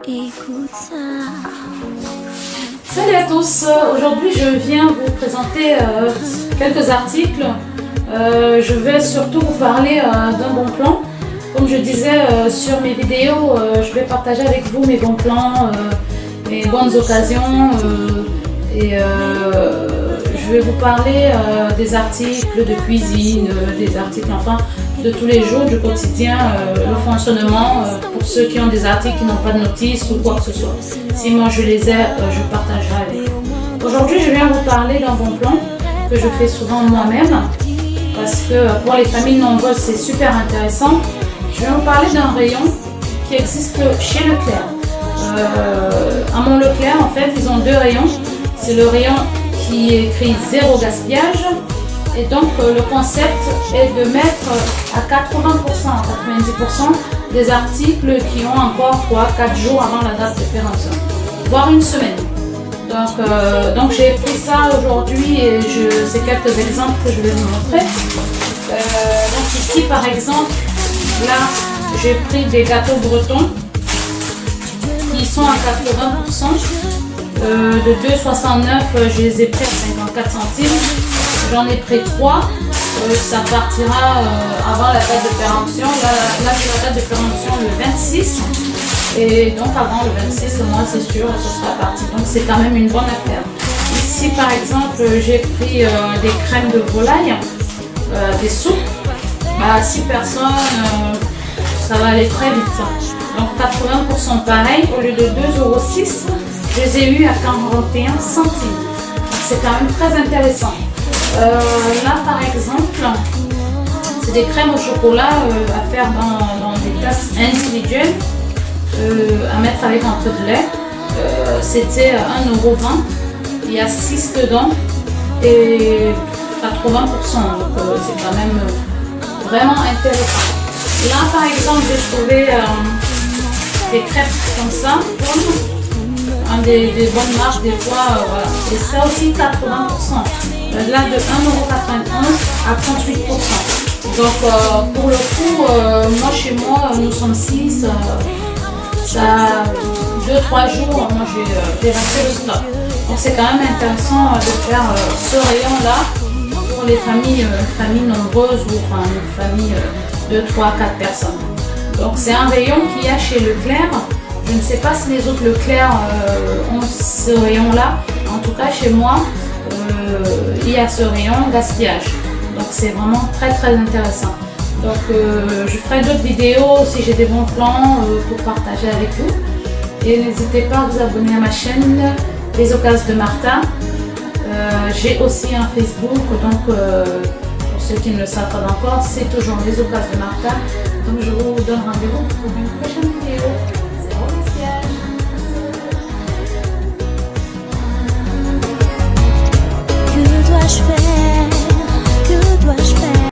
Écoute ça. Salut à tous, aujourd'hui je viens vous présenter quelques articles. Je vais surtout vous parler d'un bon plan. Comme je disais sur mes vidéos, je vais partager avec vous mes bons plans, mes bonnes occasions et je vais vous parler des articles de cuisine, des articles enfin de tous les jours, du quotidien, le fonctionnement pour ceux qui ont des articles qui n'ont pas de notice ou quoi que ce soit. Si moi je les ai, je partagerai avec vous. Aujourd'hui je viens vous parler d'un bon plan que je fais souvent moi-même parce que pour les familles nombreuses c'est super intéressant. Je vais vous parler d'un rayon qui existe chez Leclerc. À mon Leclerc en fait ils ont deux rayons. C'est le rayon qui est écrit zéro gaspillage. Et donc le concept est de mettre à 80%, à 90% des articles qui ont encore 4 jours avant la date de péremption, voire une semaine. Donc j'ai pris ça aujourd'hui et c'est quelques exemples que je vais vous montrer. Donc ici par exemple, là j'ai pris des gâteaux bretons qui sont à 80%. De 2,69 je les ai pris à 54 centimes. J'en ai pris 3, ça partira avant la date de péremption. Là j'ai la date de péremption le 26 et donc avant le 26 moi c'est sûr ce sera parti, donc c'est quand même une bonne affaire. Ici par exemple j'ai pris des crèmes de volaille, des soupes, à 6 personnes ça va aller très vite, donc 80% pareil, au lieu de 2,06 €, je les ai eu à 41 centimes, donc c'est quand même très intéressant. Là par exemple c'est des crèmes au chocolat à faire dans des tasses individuelles, à mettre avec un peu de lait. C'était 1,20 €, il y a 6 dedans et 80%, donc c'est quand même vraiment intéressant. Là par exemple j'ai trouvé des crêpes comme ça, des bonnes marques des fois, voilà. Et ça aussi 80%. Là de 1,91 € à 38%. Donc pour le coup, moi chez moi, nous sommes 6, ça 2-3 jours, moi j'ai resté le stock. Donc c'est quand même intéressant de faire ce rayon là pour les familles nombreuses ou enfin une famille de 3-4 personnes. Donc c'est un rayon qu'il y a chez Leclerc. Je ne sais pas si les autres Leclerc ont ce rayon là. En tout cas chez moi, il y a ce rayon gaspillage, donc c'est vraiment très intéressant. Donc je ferai d'autres vidéos si j'ai des bons plans pour partager avec vous, et n'hésitez pas à vous abonner à ma chaîne Les Occasions de Martha. J'ai aussi un Facebook, donc pour ceux qui ne le savent pas encore, c'est toujours Les Occasions de Martha. Donc je vous donne rendez-vous pour une prochaine vidéo.